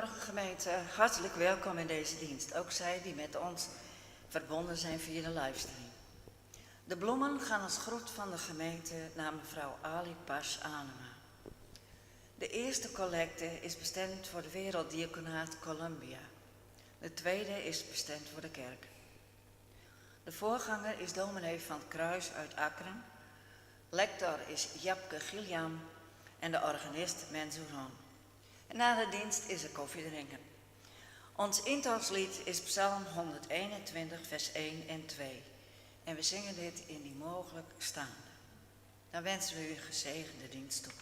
Goedemorgen gemeente, hartelijk welkom in deze dienst. Ook zij die met ons verbonden zijn via de livestream. De bloemen gaan als groet van de gemeente naar mevrouw Ali Pas Anema. De eerste collecte is bestemd voor de Werelddiaconaat Columbia. De tweede is bestemd voor de kerk. De voorganger is dominee van het Kruis uit Akkeren. Lector is Japke Gilliam en de organist Menzoeran. En na de dienst is er koffie drinken. Ons intogslied is Psalm 121, vers 1 en 2. En we zingen dit indien mogelijk staande. Dan wensen we u een gezegende dienst toe.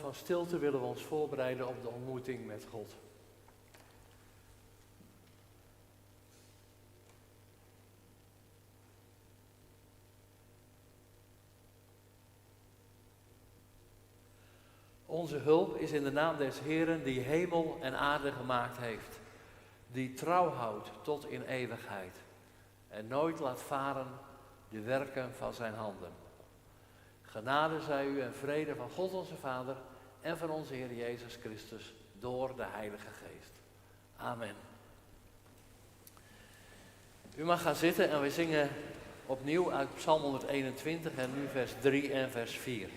Van stilte willen we ons voorbereiden op de ontmoeting met God. Onze hulp is in de naam des Heeren die hemel en aarde gemaakt heeft, die trouw houdt tot in eeuwigheid en nooit laat varen de werken van zijn handen. Genade zij u en vrede van God onze Vader en van onze Heer Jezus Christus door de Heilige Geest. Amen. U mag gaan zitten en we zingen opnieuw uit Psalm 121 en nu vers 3 en vers 4.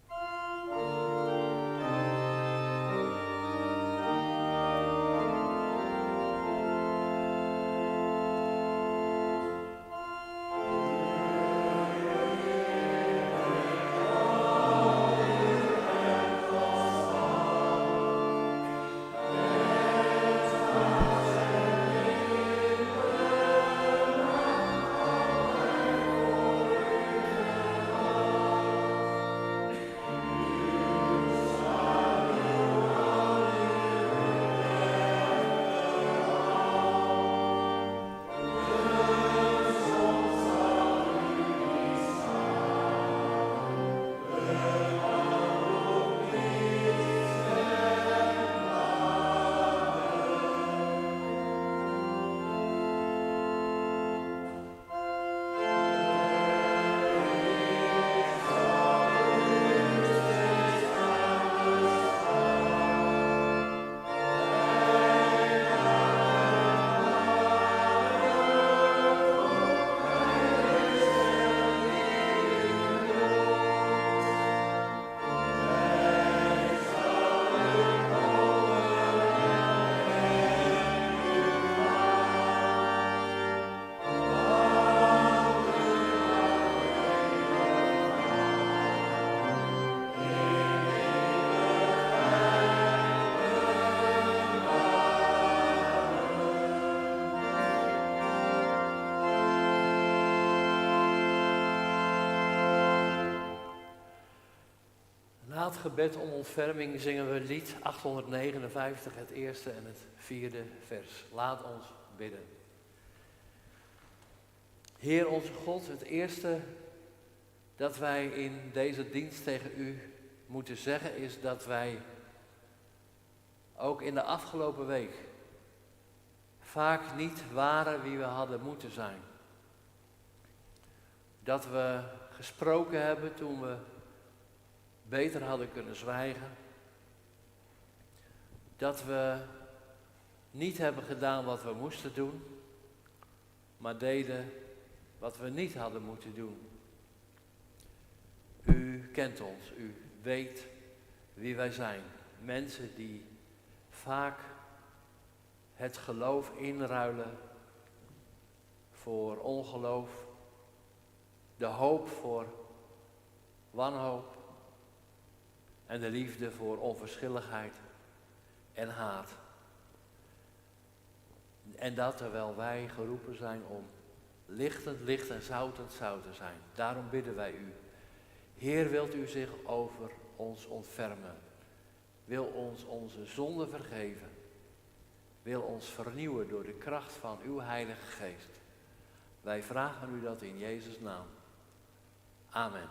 Oh het gebed om ontferming zingen we lied 859, het eerste en het vierde vers. Laat ons bidden. Heer onze God, het eerste dat wij in deze dienst tegen u moeten zeggen is dat wij ook in de afgelopen week vaak niet waren wie we hadden moeten zijn. Dat we gesproken hebben toen we beter hadden kunnen zwijgen. Dat we niet hebben gedaan wat we moesten doen, maar deden wat we niet hadden moeten doen. U kent ons, u weet wie wij zijn. Mensen die vaak het geloof inruilen voor ongeloof, de hoop voor wanhoop en de liefde voor onverschilligheid en haat. En dat terwijl wij geroepen zijn om lichtend licht en zoutend zout te zijn. Daarom bidden wij u. Heer, wilt u zich over ons ontfermen? Wil ons onze zonde vergeven? Wil ons vernieuwen door de kracht van uw Heilige Geest? Wij vragen u dat in Jezus' naam. Amen.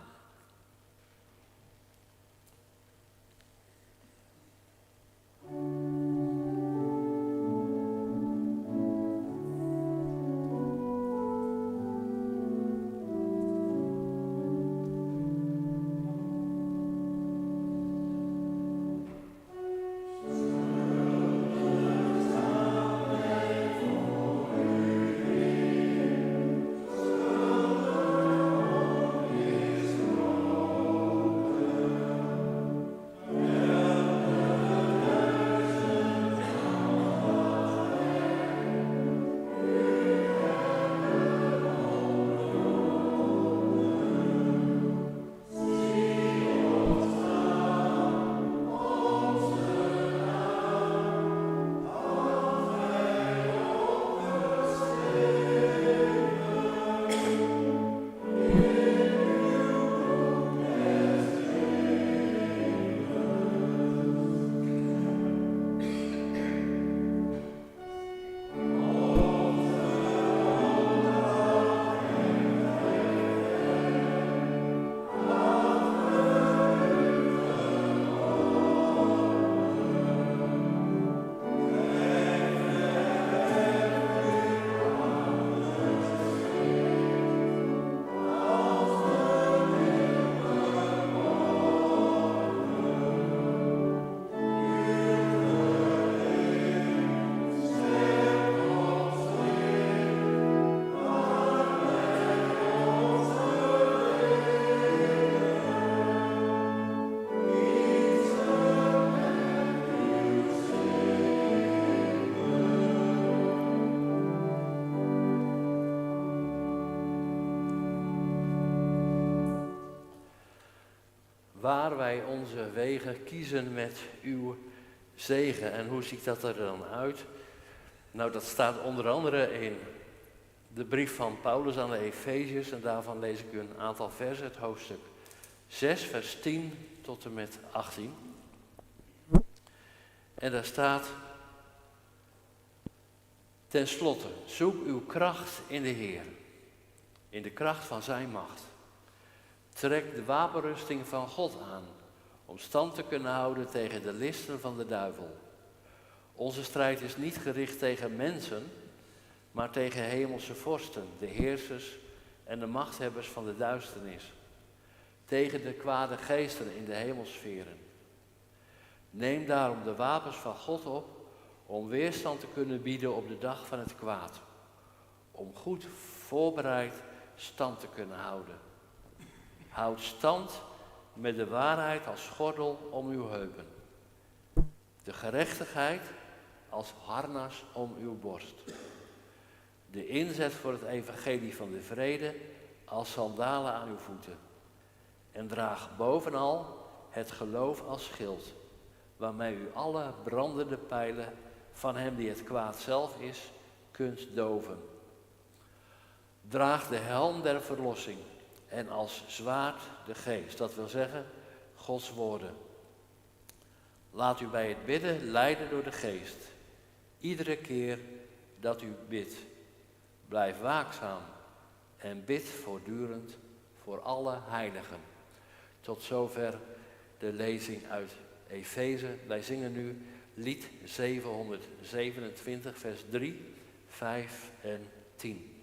Waar wij onze wegen kiezen met uw zegen. En hoe ziet dat er dan uit? Nou, dat staat onder andere in de brief van Paulus aan de Efeziërs. En daarvan lees ik u een aantal versen, het hoofdstuk 6, vers 10 tot en met 18. En daar staat: ten slotte, zoek uw kracht in de Heer, in de kracht van zijn macht. Trek de wapenrusting van God aan, om stand te kunnen houden tegen de listen van de duivel. Onze strijd is niet gericht tegen mensen, maar tegen hemelse vorsten, de heersers en de machthebbers van de duisternis. Tegen de kwade geesten in de hemelsferen. Neem daarom de wapens van God op, om weerstand te kunnen bieden op de dag van het kwaad. Om goed voorbereid stand te kunnen houden. Houd stand met de waarheid als gordel om uw heupen. De gerechtigheid als harnas om uw borst. De inzet voor het evangelie van de vrede als sandalen aan uw voeten. En draag bovenal het geloof als schild, waarmee u alle brandende pijlen van hem die het kwaad zelf is, kunt doven. Draag de helm der verlossing en als zwaard de geest, dat wil zeggen Gods woorden. Laat u bij het bidden leiden door de Geest. Iedere keer dat u bidt, blijf waakzaam en bid voortdurend voor alle heiligen. Tot zover de lezing uit Efeze. Wij zingen nu lied 727, vers 3, 5 en 10.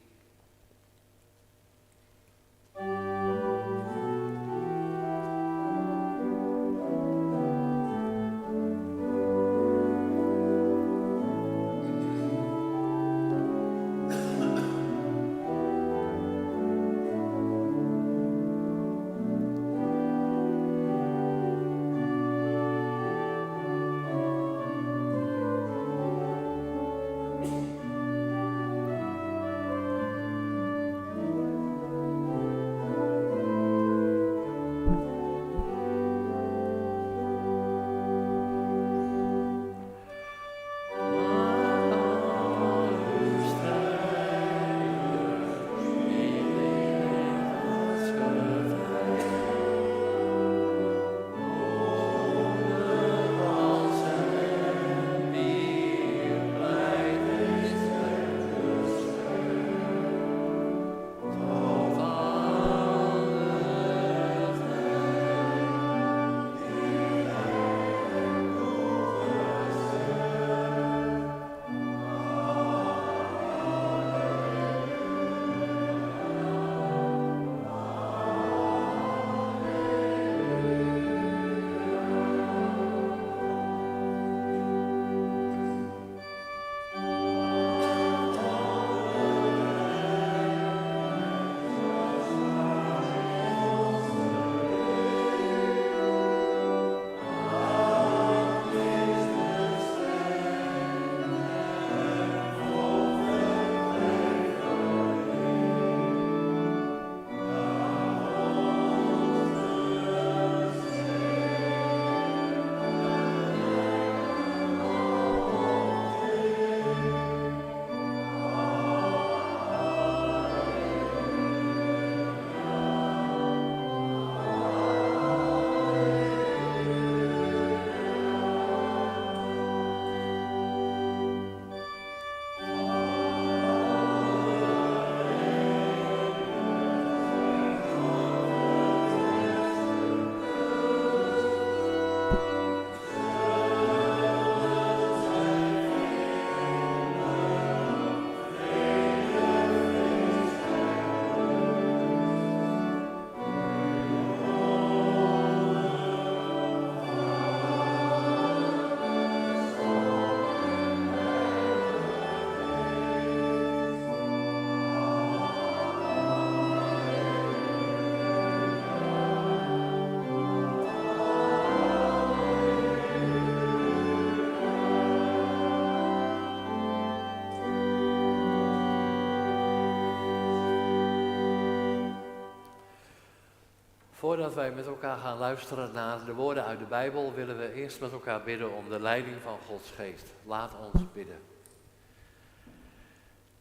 Voordat wij met elkaar gaan luisteren naar de woorden uit de Bijbel, willen we eerst met elkaar bidden om de leiding van Gods geest. Laat ons bidden.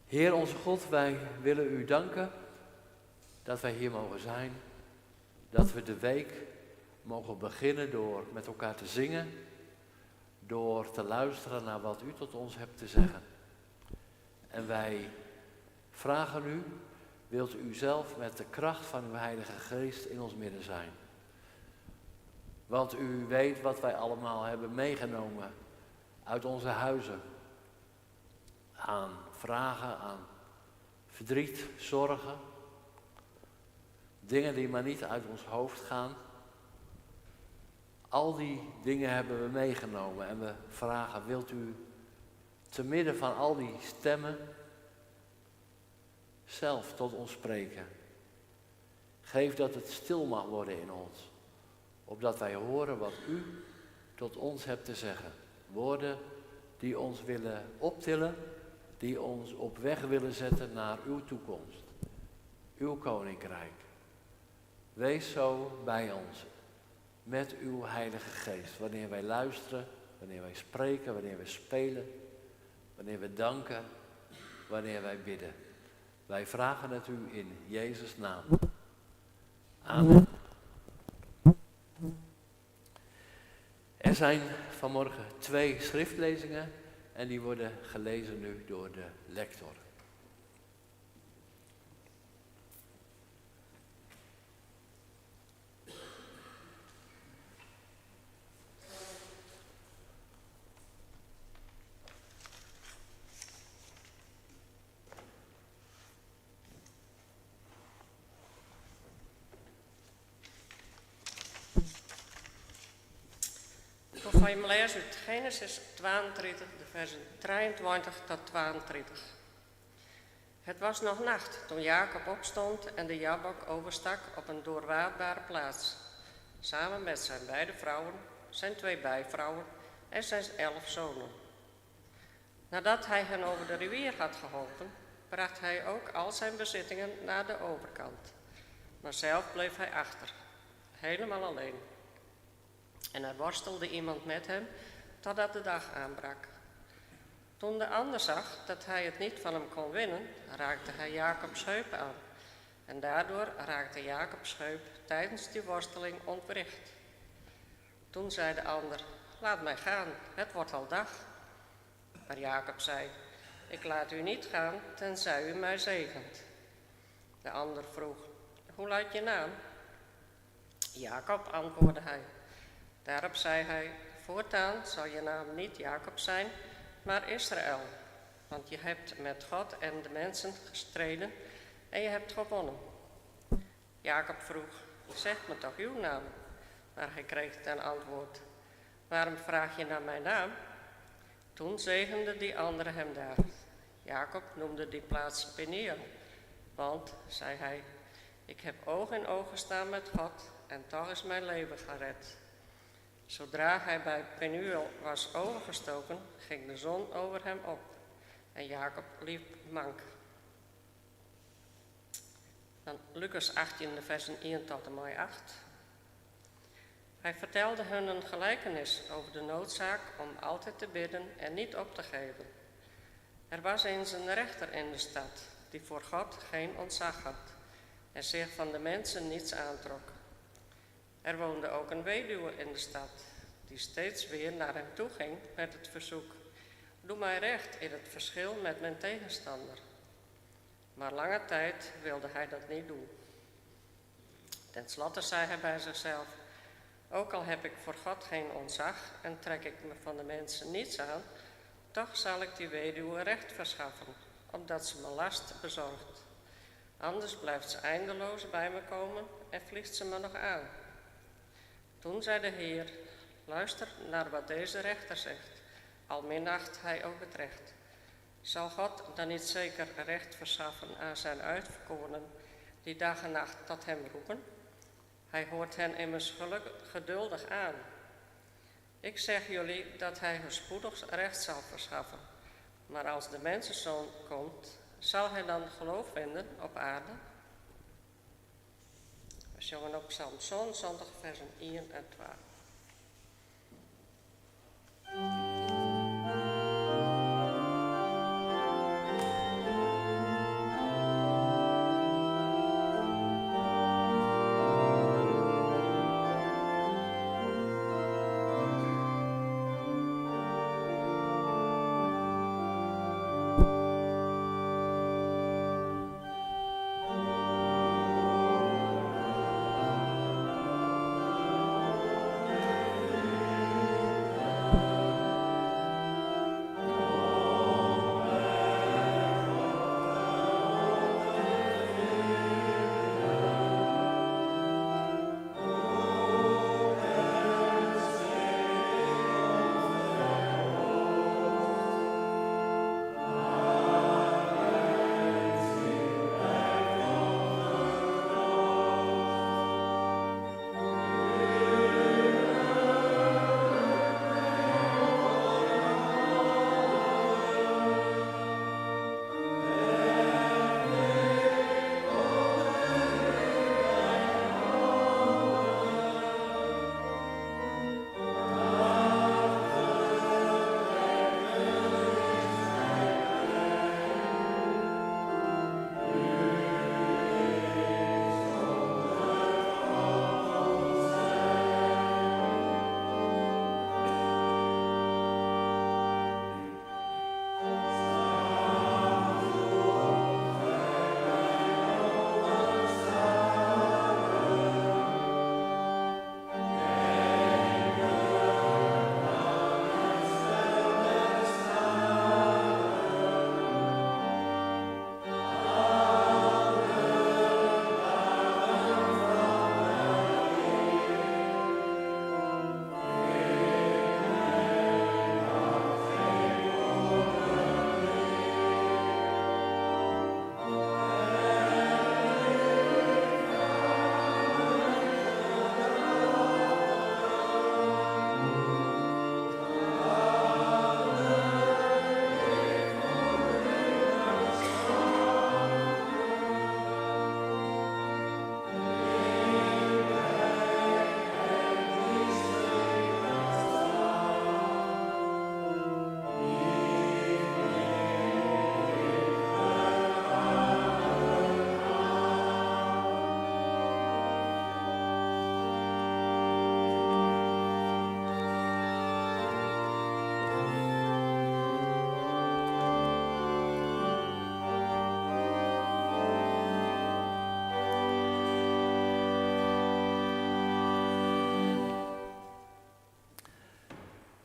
Heer onze God, wij willen u danken dat wij hier mogen zijn. Dat we de week mogen beginnen door met elkaar te zingen. Door te luisteren naar wat u tot ons hebt te zeggen. En wij vragen u, wilt u zelf met de kracht van uw Heilige Geest in ons midden zijn. Want u weet wat wij allemaal hebben meegenomen uit onze huizen. Aan vragen, aan verdriet, zorgen. Dingen die maar niet uit ons hoofd gaan. Al die dingen hebben we meegenomen en we vragen, wilt u te midden van al die stemmen zelf tot ons spreken. Geef dat het stil mag worden in ons, opdat wij horen wat u tot ons hebt te zeggen. Woorden die ons willen optillen, die ons op weg willen zetten naar uw toekomst, uw koninkrijk. Wees zo bij ons, met uw Heilige Geest, wanneer wij luisteren, wanneer wij spreken, wanneer wij spelen, wanneer we danken, wanneer wij bidden. Wij vragen het u in Jezus' naam. Amen. zijn vanmorgen 2 schriftlezingen en die worden gelezen nu door de lector. Van je lezen uit Genesis 32, de versen 23 tot 32. Het was nog nacht toen Jacob opstond en de Jabok overstak op een doorwaadbare plaats. Samen met zijn beide vrouwen, zijn 2 bijvrouwen en zijn 11 zonen. Nadat hij hen over de rivier had geholpen, bracht hij ook al zijn bezittingen naar de overkant. Maar zelf bleef hij achter, helemaal alleen. En er worstelde iemand met hem, totdat de dag aanbrak. Toen de ander zag dat hij het niet van hem kon winnen, raakte hij Jacobs heup aan. En daardoor raakte Jacobs heup tijdens die worsteling ontwricht. Toen zei de ander, laat mij gaan, het wordt al dag. Maar Jacob zei, ik laat u niet gaan, tenzij u mij zegent. De ander vroeg, hoe luidt je naam? Jacob, antwoordde hij. Daarop zei hij, voortaan zal je naam niet Jacob zijn, maar Israël. Want je hebt met God en de mensen gestreden en je hebt gewonnen. Jacob vroeg, zeg me toch uw naam? Maar hij kreeg ten antwoord, waarom vraag je naar mijn naam? Toen zegende die andere hem daar. Jacob noemde die plaats Peniel, want, zei hij, ik heb oog in oog gestaan met God en toch is mijn leven gered. Zodra hij bij Penuel was overgestoken, ging de zon over hem op en Jacob liep mank. Dan Lucas 18, versen 1 tot en met 8. Hij vertelde hun een gelijkenis over de noodzaak om altijd te bidden en niet op te geven. Er was eens een rechter in de stad die voor God geen ontzag had en zich van de mensen niets aantrok. Er woonde ook een weduwe in de stad, die steeds weer naar hem toe ging met het verzoek, doe mij recht in het verschil met mijn tegenstander. Maar lange tijd wilde hij dat niet doen. Ten slotte zei hij bij zichzelf, ook al heb ik voor God geen ontzag en trek ik me van de mensen niets aan, toch zal ik die weduwe recht verschaffen, omdat ze me last bezorgt. Anders blijft ze eindeloos bij me komen en vliegt ze me nog aan. Toen zei de Heer, luister naar wat deze rechter zegt, al minacht hij ook het recht. Zal God dan niet zeker recht verschaffen aan zijn uitverkorenen, die dag en nacht tot hem roepen? Hij hoort hen immers geduldig aan. Ik zeg jullie dat hij hun spoedig recht zal verschaffen. Maar als de mensenzoon komt, zal hij dan geloof vinden op aarde? We zongen op Psalm 20, versen 1 en 12.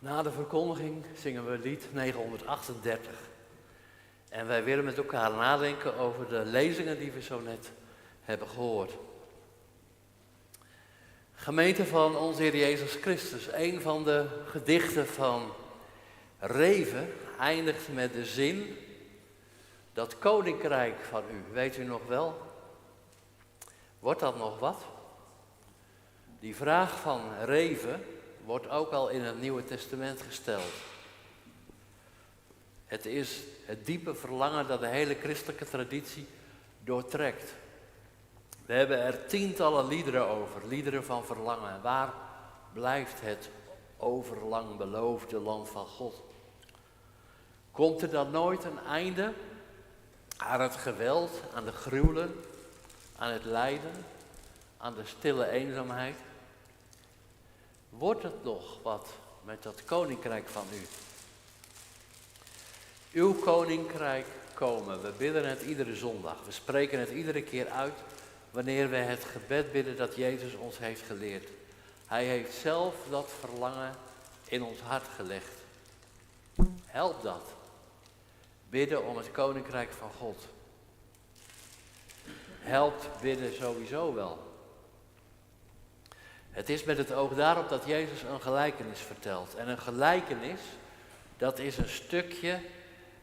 Na de verkondiging zingen we lied 938. En wij willen met elkaar nadenken over de lezingen die we zo net hebben gehoord. Gemeente van onze Heer Jezus Christus, een van de gedichten van Reven eindigt met de zin: dat koninkrijk van u, weet u nog wel? Wordt dat nog wat? Die vraag van Reven wordt ook al in het Nieuwe Testament gesteld. Het is het diepe verlangen dat de hele christelijke traditie doortrekt. We hebben er tientallen liederen over, liederen van verlangen. Waar blijft het overlang beloofde land van God? Komt er dan nooit een einde aan het geweld, aan de gruwelen, aan het lijden, aan de stille eenzaamheid? Wordt het nog wat met dat koninkrijk van u? Uw koninkrijk komen. We bidden het iedere zondag. We spreken het iedere keer uit wanneer we het gebed bidden dat Jezus ons heeft geleerd. Hij heeft zelf dat verlangen in ons hart gelegd. Help dat. Bidden om het koninkrijk van God. Helpt bidden sowieso wel. Het is met het oog daarop dat Jezus een gelijkenis vertelt. En een gelijkenis, dat is een stukje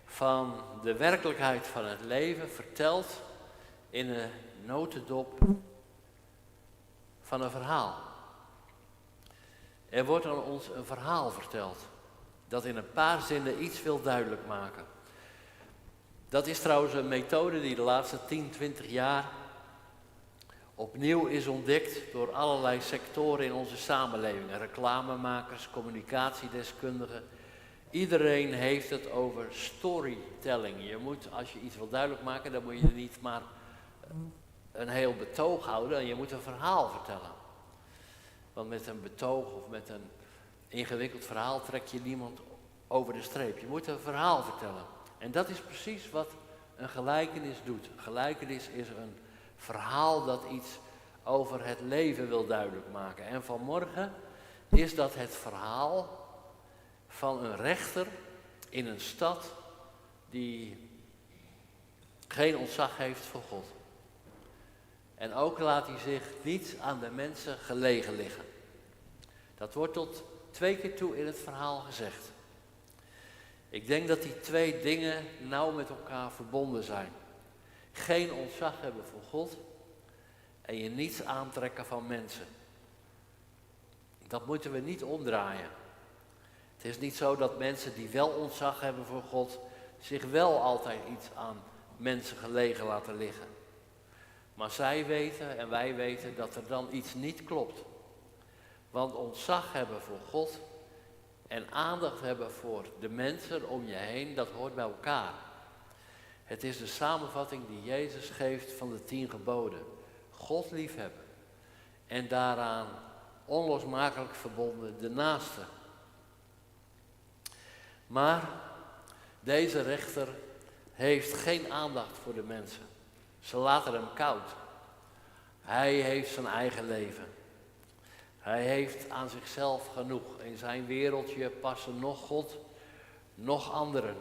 van de werkelijkheid van het leven verteld in een notendop van een verhaal. Er wordt aan ons een verhaal verteld dat in een paar zinnen iets wil duidelijk maken. Dat is trouwens een methode die de laatste 10, 20 jaar opnieuw is ontdekt door allerlei sectoren in onze samenleving. Reclamemakers, communicatiedeskundigen. Iedereen heeft het over storytelling. Je moet, als je iets wil duidelijk maken, dan moet je niet maar een heel betoog houden. En je moet een verhaal vertellen. Want met een betoog of met een ingewikkeld verhaal trek je niemand over de streep. Je moet een verhaal vertellen. En dat is precies wat een gelijkenis doet. Een gelijkenis is een verhaal dat iets over het leven wil duidelijk maken. En vanmorgen is dat het verhaal van een rechter in een stad die geen ontzag heeft voor God. En ook laat hij zich niet aan de mensen gelegen liggen. Dat wordt tot 2 keer toe in het verhaal gezegd. Ik denk dat die 2 dingen nauw met elkaar verbonden zijn. Geen ontzag hebben voor God en je niets aantrekken van mensen. Dat moeten we niet omdraaien. Het is niet zo dat mensen die wel ontzag hebben voor God zich wel altijd iets aan mensen gelegen laten liggen. Maar zij weten en wij weten dat er dan iets niet klopt. Want ontzag hebben voor God en aandacht hebben voor de mensen om je heen, dat hoort bij elkaar. Het is de samenvatting die Jezus geeft van de 10 geboden. God liefhebben en daaraan onlosmakelijk verbonden de naaste. Maar deze rechter heeft geen aandacht voor de mensen. Ze laten hem koud. Hij heeft zijn eigen leven. Hij heeft aan zichzelf genoeg. In zijn wereldje passen nog God, nog anderen.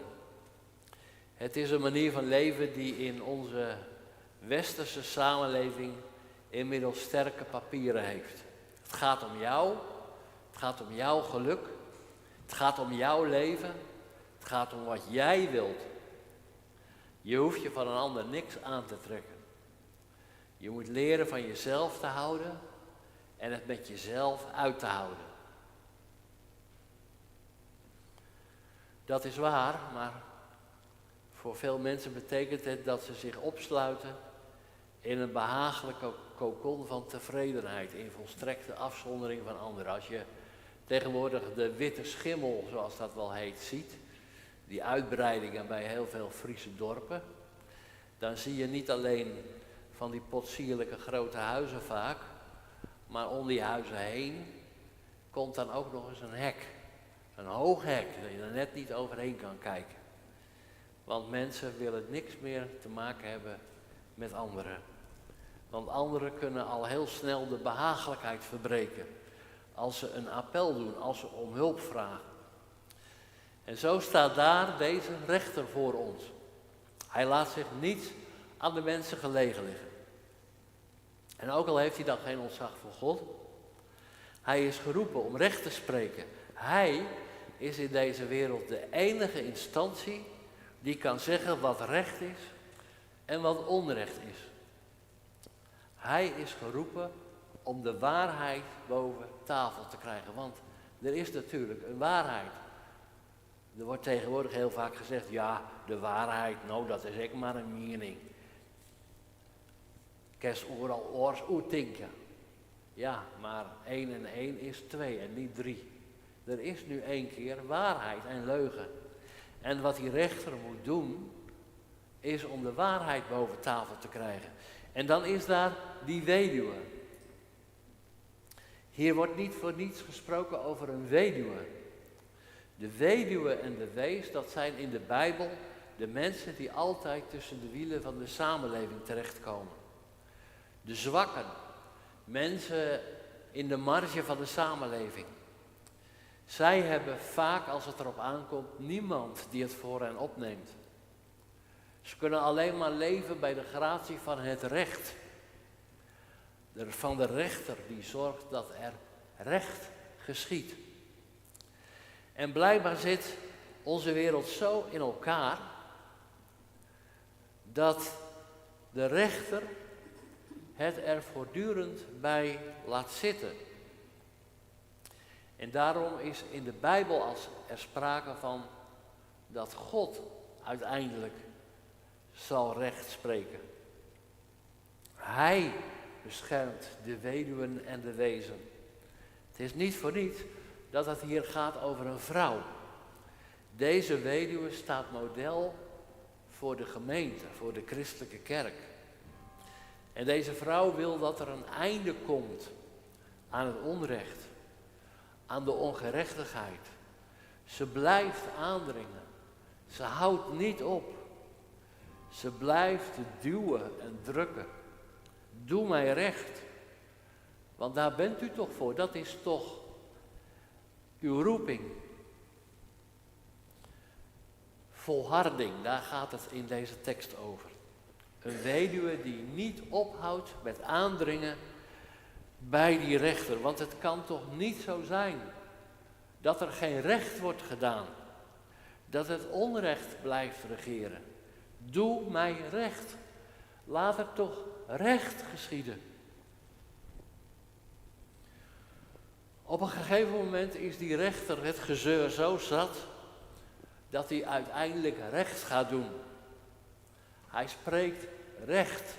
Het is een manier van leven die in onze westerse samenleving inmiddels sterke papieren heeft. Het gaat om jou. Het gaat om jouw geluk. Het gaat om jouw leven. Het gaat om wat jij wilt. Je hoeft je van een ander niks aan te trekken. Je moet leren van jezelf te houden en het met jezelf uit te houden. Dat is waar, maar voor veel mensen betekent het dat ze zich opsluiten in een behagelijke kokon van tevredenheid, in volstrekte afzondering van anderen. Als je tegenwoordig de witte schimmel, zoals dat wel heet, ziet, die uitbreidingen bij heel veel Friese dorpen, dan zie je niet alleen van die potsierlijke grote huizen vaak, maar om die huizen heen komt dan ook nog eens een hek. Een hoog hek, dat je er net niet overheen kan kijken. Want mensen willen niks meer te maken hebben met anderen. Want anderen kunnen al heel snel de behagelijkheid verbreken. Als ze een appel doen, als ze om hulp vragen. En zo staat daar deze rechter voor ons. Hij laat zich niet aan de mensen gelegen liggen. En ook al heeft hij dan geen ontzag voor God, hij is geroepen om recht te spreken. Hij is in deze wereld de enige instantie die kan zeggen wat recht is en wat onrecht is. Hij is geroepen om de waarheid boven tafel te krijgen. Want er is natuurlijk een waarheid. Er wordt tegenwoordig heel vaak gezegd, ja, de waarheid, nou dat is echt maar een mening. Kes overal oors oetinken. Ja, maar 1 en 1 is 2 en niet 3. Er is nu 1 keer waarheid en leugen. En wat die rechter moet doen, is om de waarheid boven tafel te krijgen. En dan is daar die weduwe. Hier wordt niet voor niets gesproken over een weduwe. De weduwe en de wees, dat zijn in de Bijbel de mensen die altijd tussen de wielen van de samenleving terechtkomen. De zwakken, mensen in de marge van de samenleving. Zij hebben vaak, als het erop aankomt, niemand die het voor hen opneemt. Ze kunnen alleen maar leven bij de gratie van het recht. Van de rechter die zorgt dat er recht geschiedt. En blijkbaar zit onze wereld zo in elkaar dat de rechter het er voortdurend bij laat zitten. En daarom is in de Bijbel als er sprake van dat God uiteindelijk zal recht spreken. Hij beschermt de weduwen en de wezen. Het is niet voor niets dat het hier gaat over een vrouw. Deze weduwe staat model voor de gemeente, voor de christelijke kerk. En deze vrouw wil dat er een einde komt aan het onrecht, aan de ongerechtigheid. Ze blijft aandringen. Ze houdt niet op. Ze blijft duwen en drukken. Doe mij recht. Want daar bent u toch voor. Dat is toch uw roeping. Volharding, daar gaat het in deze tekst over. Een weduwe die niet ophoudt met aandringen bij die rechter. Want het kan toch niet zo zijn dat er geen recht wordt gedaan. Dat het onrecht blijft regeren. Doe mij recht. Laat er toch recht geschieden. Op een gegeven moment is die rechter het gezeur zo zat dat hij uiteindelijk recht gaat doen. Hij spreekt recht,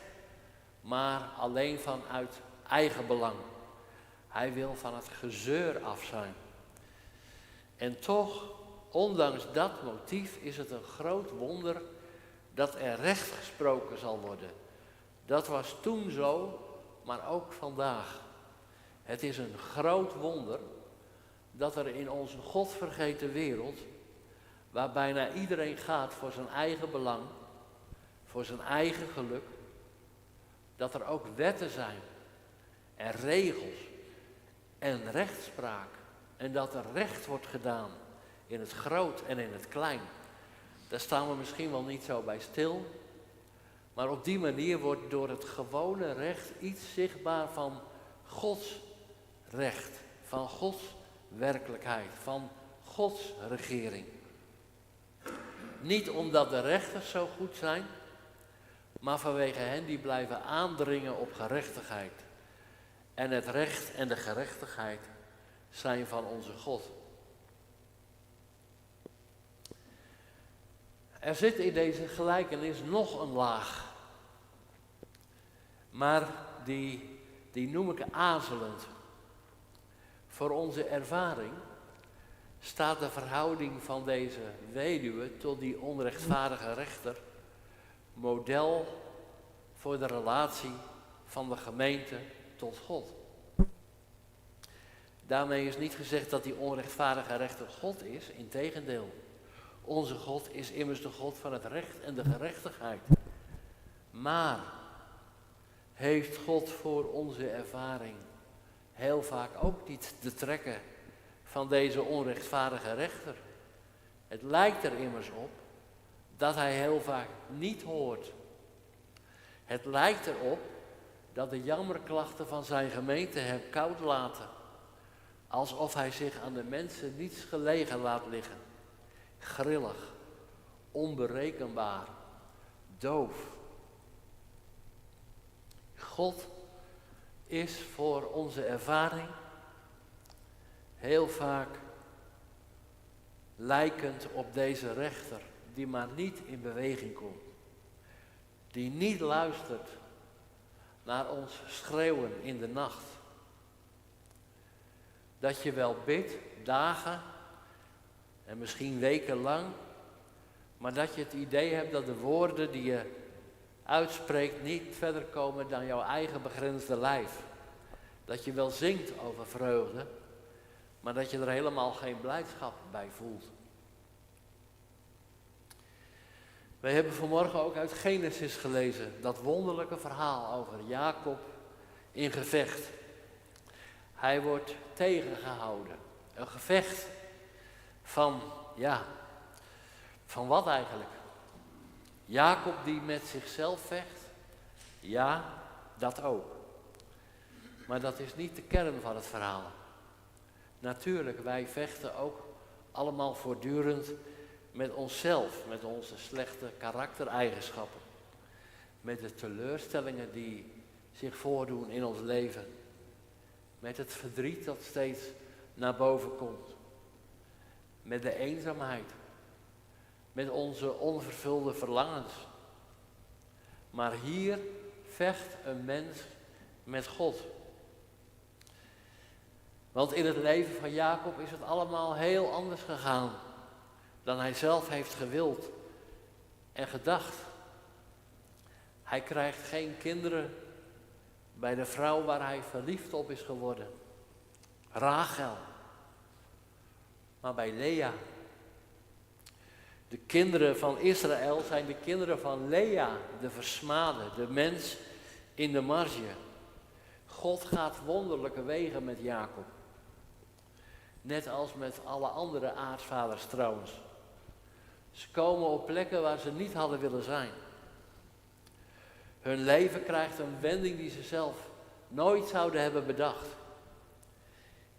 maar alleen vanuit eigen belang. Hij wil van het gezeur af zijn. En toch, ondanks dat motief, is het een groot wonder dat er recht gesproken zal worden. Dat was toen zo, maar ook vandaag. Het is een groot wonder dat er in onze godvergeten wereld, waar bijna iedereen gaat voor zijn eigen belang, voor zijn eigen geluk, dat er ook wetten zijn en regels en rechtspraak en dat er recht wordt gedaan in het groot en in het klein. Daar staan we misschien wel niet zo bij stil, maar op die manier wordt door het gewone recht iets zichtbaar van Gods recht, van Gods werkelijkheid, van Gods regering. Niet omdat de rechters zo goed zijn, maar vanwege hen die blijven aandringen op gerechtigheid. En het recht en de gerechtigheid zijn van onze God. Er zit in deze gelijkenis nog een laag. Maar die noem ik aarzelend. Voor onze ervaring staat de verhouding van deze weduwe tot die onrechtvaardige rechter model voor de relatie van de gemeente tot God. Daarmee is niet gezegd dat die onrechtvaardige rechter God is, integendeel. Onze God is immers de God van het recht en de gerechtigheid. Maar heeft God voor onze ervaring heel vaak ook niet de trekken van deze onrechtvaardige rechter? Het lijkt er immers op dat hij heel vaak niet hoort. Het lijkt erop dat de jammerklachten van zijn gemeente hem koud laten. Alsof hij zich aan de mensen niets gelegen laat liggen. Grillig, onberekenbaar, doof. God is voor onze ervaring heel vaak lijkend op deze rechter die maar niet in beweging komt. Die niet luistert naar ons schreeuwen in de nacht. Dat je wel bidt, dagen en misschien weken lang, maar dat je het idee hebt dat de woorden die je uitspreekt niet verder komen dan jouw eigen begrensde lijf. Dat je wel zingt over vreugde, maar dat je er helemaal geen blijdschap bij voelt. Wij hebben vanmorgen ook uit Genesis gelezen, dat wonderlijke verhaal over Jacob in gevecht. Hij wordt tegengehouden. Een gevecht van wat eigenlijk? Jacob die met zichzelf vecht? Ja, dat ook. Maar dat is niet de kern van het verhaal. Natuurlijk, wij vechten ook allemaal voortdurend met onszelf, met onze slechte karaktereigenschappen. Met de teleurstellingen die zich voordoen in ons leven. Met het verdriet dat steeds naar boven komt. Met de eenzaamheid. Met onze onvervulde verlangens. Maar hier vecht een mens met God. Want in het leven van Jacob is het allemaal heel anders gegaan dan hij zelf heeft gewild en gedacht. Hij krijgt geen kinderen bij de vrouw waar hij verliefd op is geworden, Rachel, maar bij Lea. De kinderen van Israël zijn de kinderen van Lea, de versmade, de mens in de marge. God gaat wonderlijke wegen met Jacob. Net als met alle andere aartsvaders trouwens. Ze komen op plekken waar ze niet hadden willen zijn. Hun leven krijgt een wending die ze zelf nooit zouden hebben bedacht.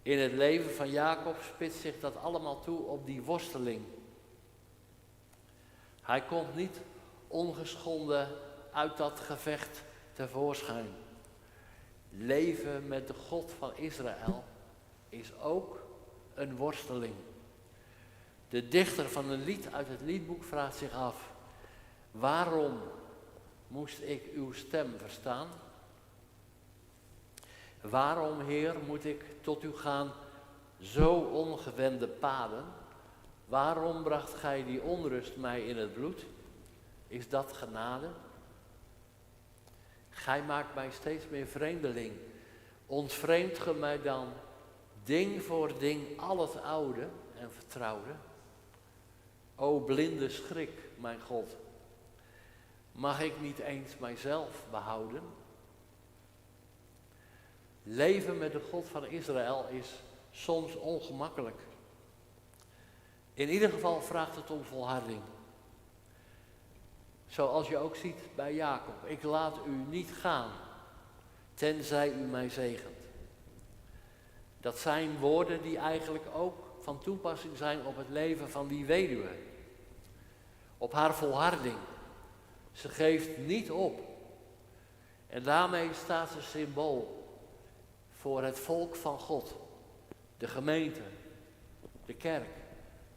In het leven van Jacob spitst zich dat allemaal toe op die worsteling. Hij komt niet ongeschonden uit dat gevecht tevoorschijn. Leven met de God van Israël is ook een worsteling. De dichter van een lied uit het liedboek vraagt zich af: waarom moest ik uw stem verstaan? Waarom, Heer, moet ik tot u gaan zo ongewende paden? Waarom bracht gij die onrust mij in het bloed? Is dat genade? Gij maakt mij steeds meer vreemdeling. Ontvreemdt ge mij dan ding voor ding al het oude en vertrouwde? O blinde schrik, mijn God, mag ik niet eens mijzelf behouden? Leven met de God van Israël is soms ongemakkelijk. In ieder geval vraagt het om volharding. Zoals je ook ziet bij Jacob. Ik laat u niet gaan, tenzij u mij zegent. Dat zijn woorden die eigenlijk ook van toepassing zijn op het leven van die weduwe. Op haar volharding. Ze geeft niet op. En daarmee staat ze symbool voor het volk van God. De gemeente, de kerk.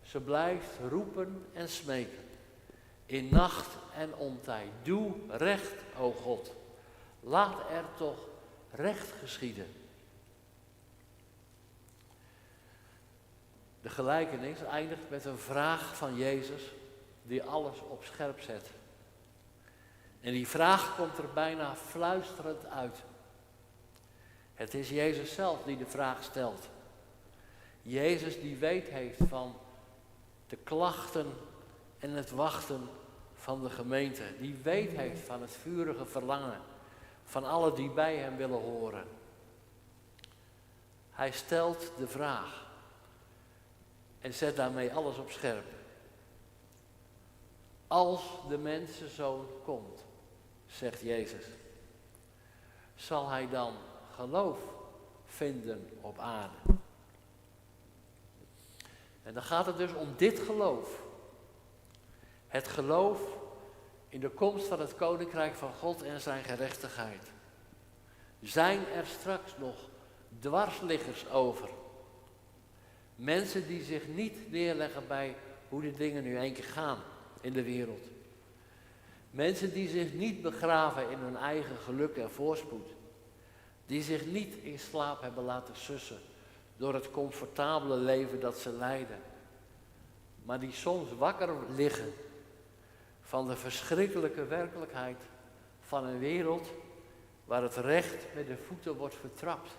Ze blijft roepen en smeken. In nacht en ontij. Doe recht, o God. Laat er toch recht geschieden. De gelijkenis eindigt met een vraag van Jezus die alles op scherp zet. En die vraag komt er bijna fluisterend uit. Het is Jezus zelf die de vraag stelt. Jezus die weet heeft van de klachten en het wachten van de gemeente. Die weet heeft van het vurige verlangen van allen die bij hem willen horen. Hij stelt de vraag en zet daarmee alles op scherp. Als de mensenzoon komt, zegt Jezus, zal hij dan geloof vinden op aarde? En dan gaat het dus om dit geloof. Het geloof in de komst van het koninkrijk van God en zijn gerechtigheid. Zijn er straks nog dwarsliggers over? Mensen die zich niet neerleggen bij hoe de dingen nu een keer gaan in de wereld. Mensen die zich niet begraven in hun eigen geluk en voorspoed. Die zich niet in slaap hebben laten sussen door het comfortabele leven dat ze leiden. Maar die soms wakker liggen van de verschrikkelijke werkelijkheid van een wereld waar het recht met de voeten wordt vertrapt.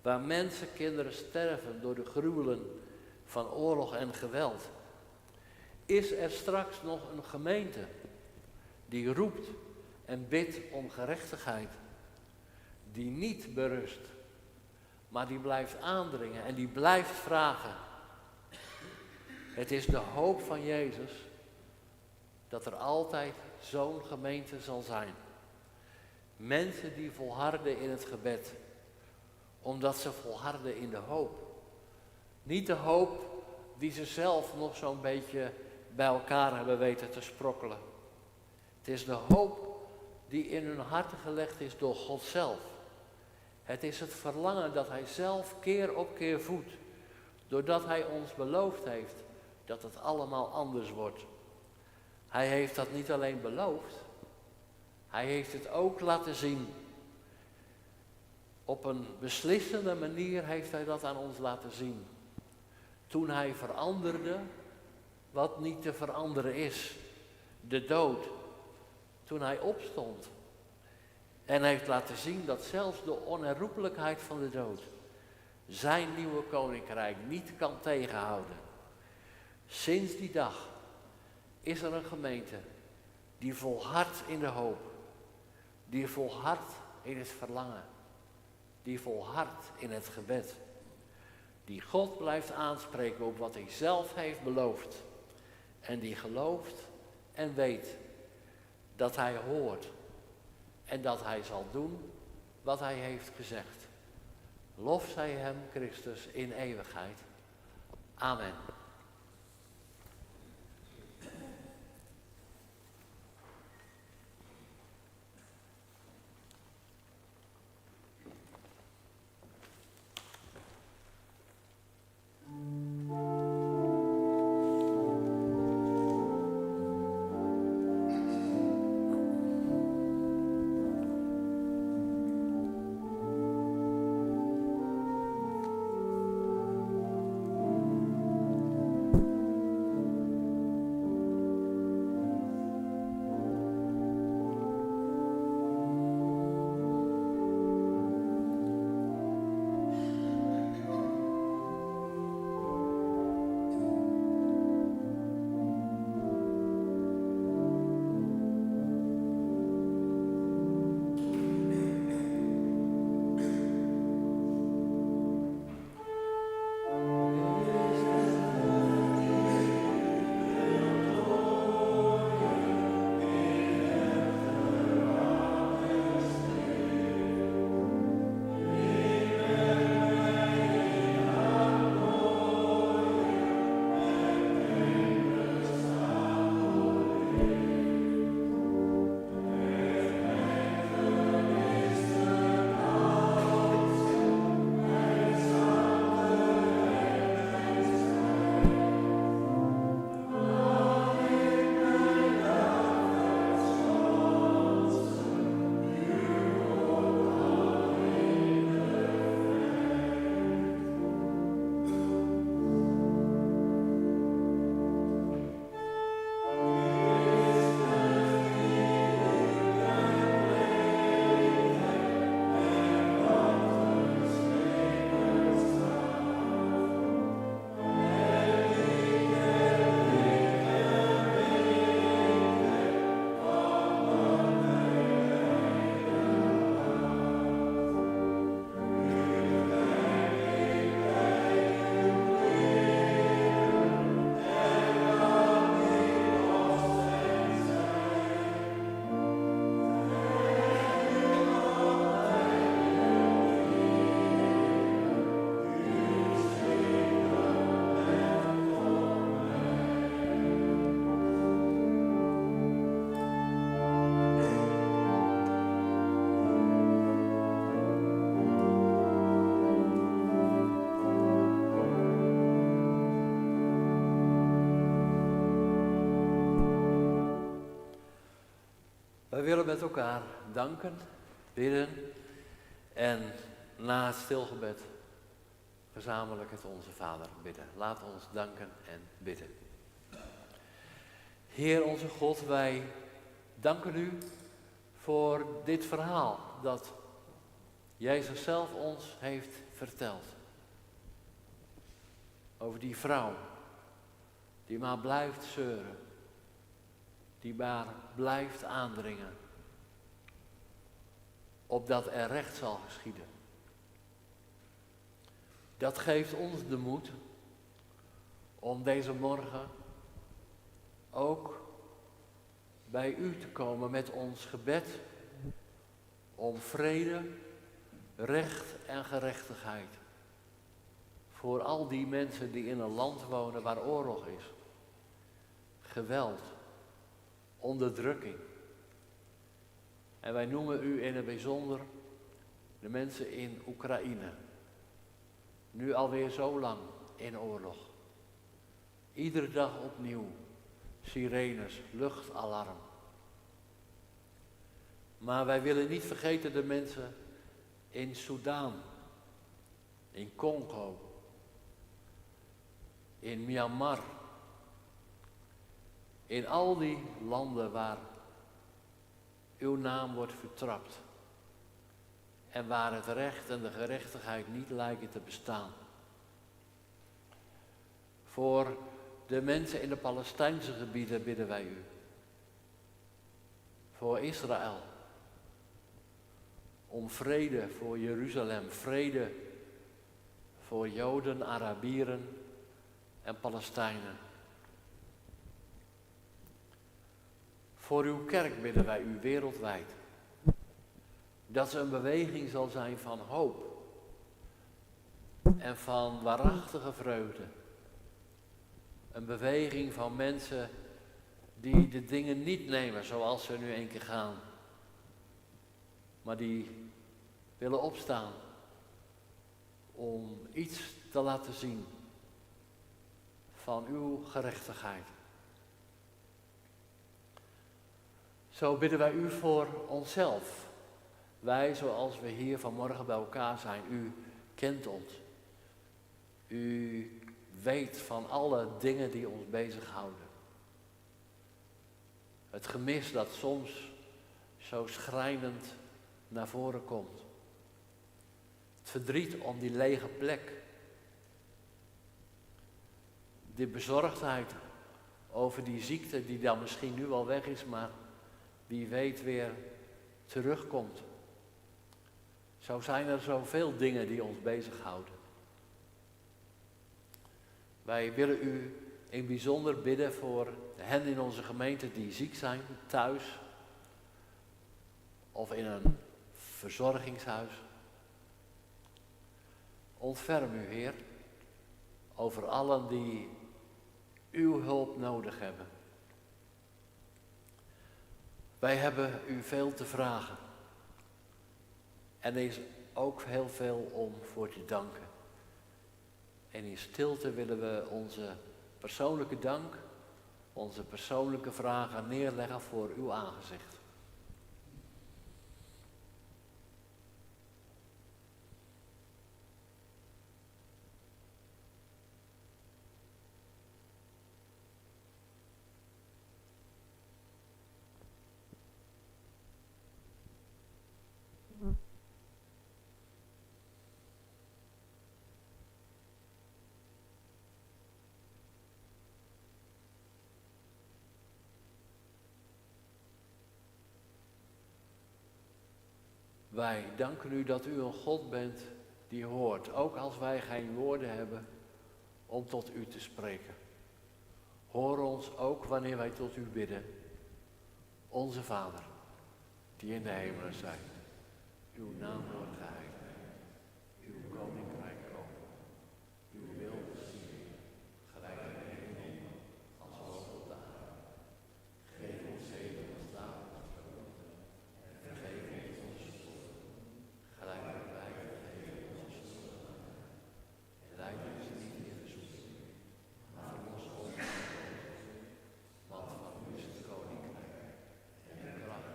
Waar mensen, kinderen sterven door de gruwelen van oorlog en geweld. Is er straks nog een gemeente die roept en bidt om gerechtigheid? Die niet berust, maar die blijft aandringen en die blijft vragen. Het is de hoop van Jezus dat er altijd zo'n gemeente zal zijn. Mensen die volharden in het gebed, omdat ze volharden in de hoop. Niet de hoop die ze zelf nog zo'n beetje bij elkaar hebben weten te sprokkelen. Het is de hoop die in hun harten gelegd is door God zelf. Het is het verlangen dat Hij zelf keer op keer voedt, doordat Hij ons beloofd heeft dat het allemaal anders wordt. Hij heeft dat niet alleen beloofd, Hij heeft het ook laten zien. Op een beslissende manier heeft Hij dat aan ons laten zien. Toen Hij veranderde wat niet te veranderen is, de dood. Toen Hij opstond en heeft laten zien dat zelfs de onherroepelijkheid van de dood zijn nieuwe koninkrijk niet kan tegenhouden. Sinds die dag is er een gemeente die volhardt in de hoop, die volhardt in het verlangen, die volhardt in het gebed, die God blijft aanspreken op wat Hij zelf heeft beloofd en die gelooft en weet dat Hij hoort en dat Hij zal doen wat Hij heeft gezegd. Lof zij Hem, Christus, in eeuwigheid. Amen. Wij willen met elkaar danken, bidden en na het stilgebed gezamenlijk het Onze Vader bidden. Laat ons danken en bidden. Heer onze God, wij danken u voor dit verhaal dat Jezus zelf ons heeft verteld. Over die vrouw die maar blijft zeuren, die maar blijft aandringen, opdat er recht zal geschieden. Dat geeft ons de moed om deze morgen ook bij u te komen met ons gebed om vrede, recht en gerechtigheid. Voor al die mensen die in een land wonen waar oorlog is, geweld, onderdrukking. En wij noemen u in het bijzonder de mensen in Oekraïne. Nu alweer zo lang in oorlog. Iedere dag opnieuw. Sirenes, luchtalarm. Maar wij willen niet vergeten de mensen in Sudan, in Congo, in Myanmar. In al die landen waar uw naam wordt vertrapt. En waar het recht en de gerechtigheid niet lijken te bestaan. Voor de mensen in de Palestijnse gebieden bidden wij u. Voor Israël. Om vrede voor Jeruzalem. Vrede voor Joden, Arabieren en Palestijnen. Voor uw kerk bidden wij u wereldwijd. Dat ze een beweging zal zijn van hoop. En van waarachtige vreugde. Een beweging van mensen die de dingen niet nemen zoals ze nu een keer gaan. Maar die willen opstaan om iets te laten zien van uw gerechtigheid. Zo bidden wij u voor onszelf. Wij zoals we hier vanmorgen bij elkaar zijn, u kent ons. U weet van alle dingen die ons bezighouden. Het gemis dat soms zo schrijnend naar voren komt. Het verdriet om die lege plek. De bezorgdheid over die ziekte die dan misschien nu al weg is, maar wie weet weer terugkomt. Zo zijn er zoveel dingen die ons bezighouden. Wij willen u in bijzonder bidden voor hen in onze gemeente die ziek zijn, thuis of in een verzorgingshuis. Ontferm u, Heer, over allen die uw hulp nodig hebben. Wij hebben u veel te vragen. En er is ook heel veel om voor te danken. En in stilte willen we onze persoonlijke dank, onze persoonlijke vragen neerleggen voor uw aangezicht. Wij danken u dat u een God bent die hoort, ook als wij geen woorden hebben om tot u te spreken. Hoor ons ook wanneer wij tot u bidden. Onze Vader, die in de hemelen zijt, uw naam wordt geheiligd, uw koninkrijk komen, uw wil geschieden, gelijk in de hemel als ook op de aarde. Geef ons heden ons dagelijks brood en vergeef ons onze schulden, gelijk wij vergeven onze schuldenaren. En leid ons niet in verzoeking, maar verlos ons van het kwaad. Want van u is het koninkrijk en de kracht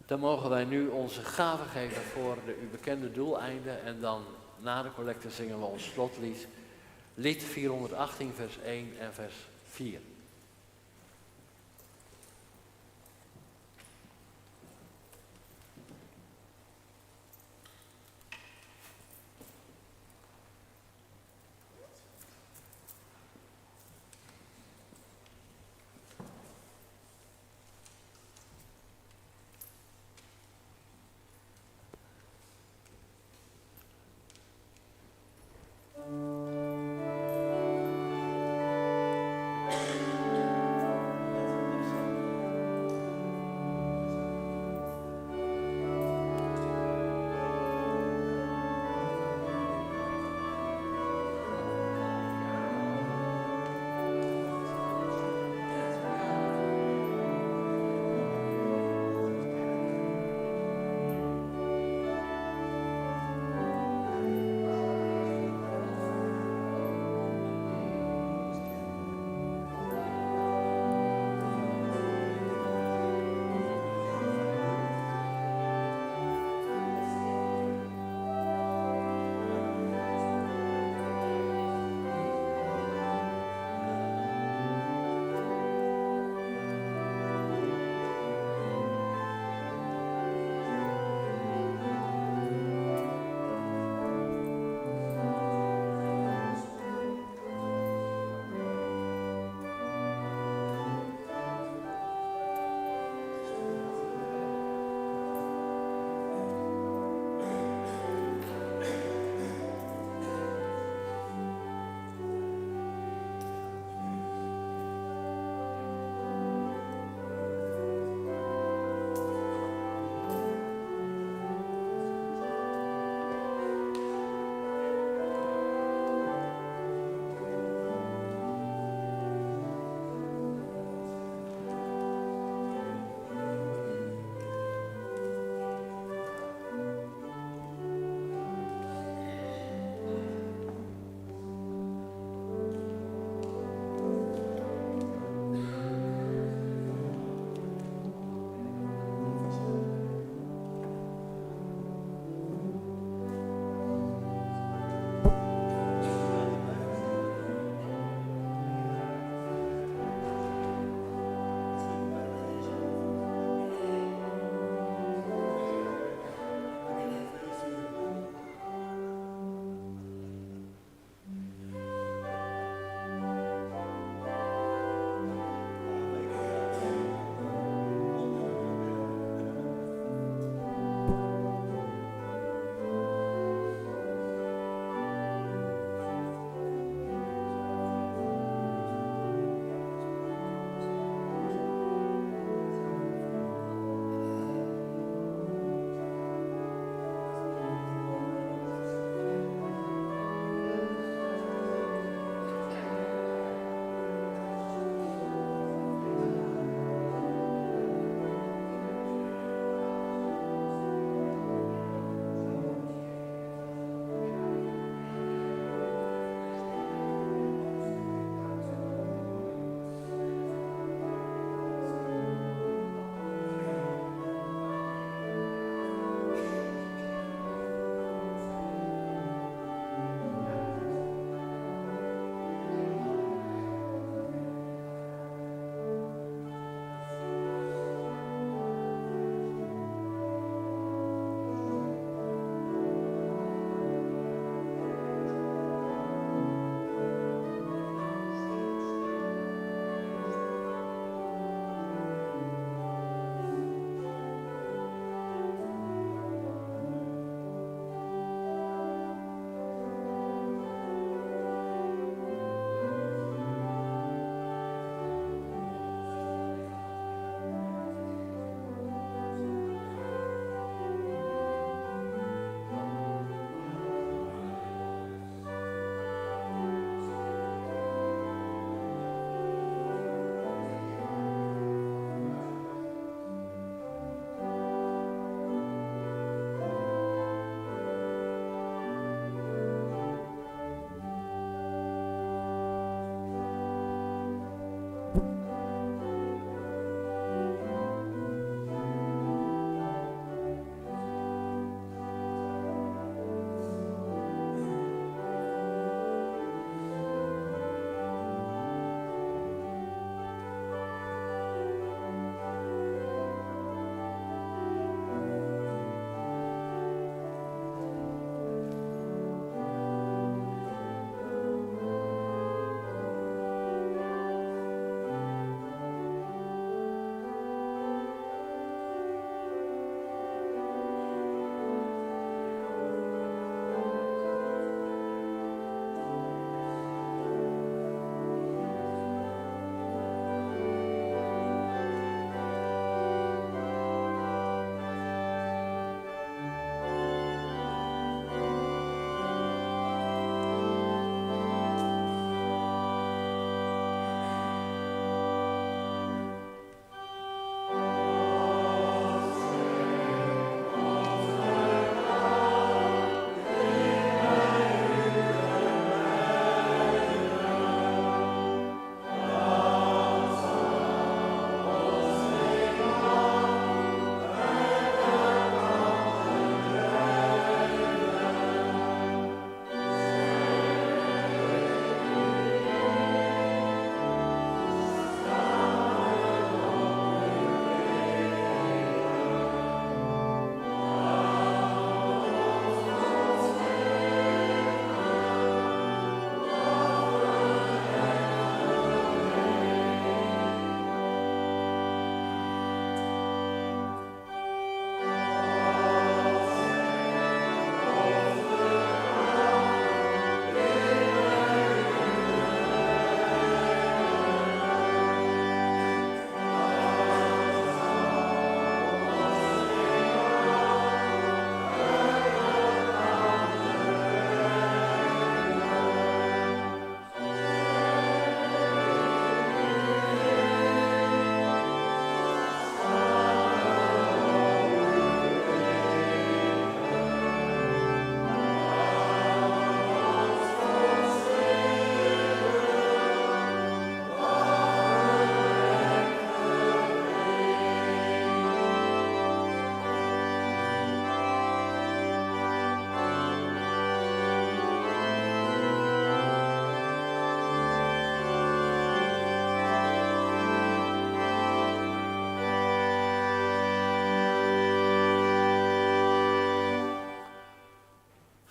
Dan mogen wij nu onze gave geven voor de u bekende doeleinden. En dan na de collecte zingen we ons slotlied. Lied 418 vers 1 en vers 4.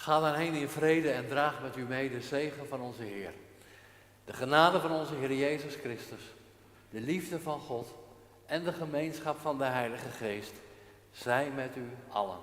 Ga dan heen in vrede en draag met u mee de zegen van onze Heer. De genade van onze Heer Jezus Christus, de liefde van God en de gemeenschap van de Heilige Geest, zij met u allen.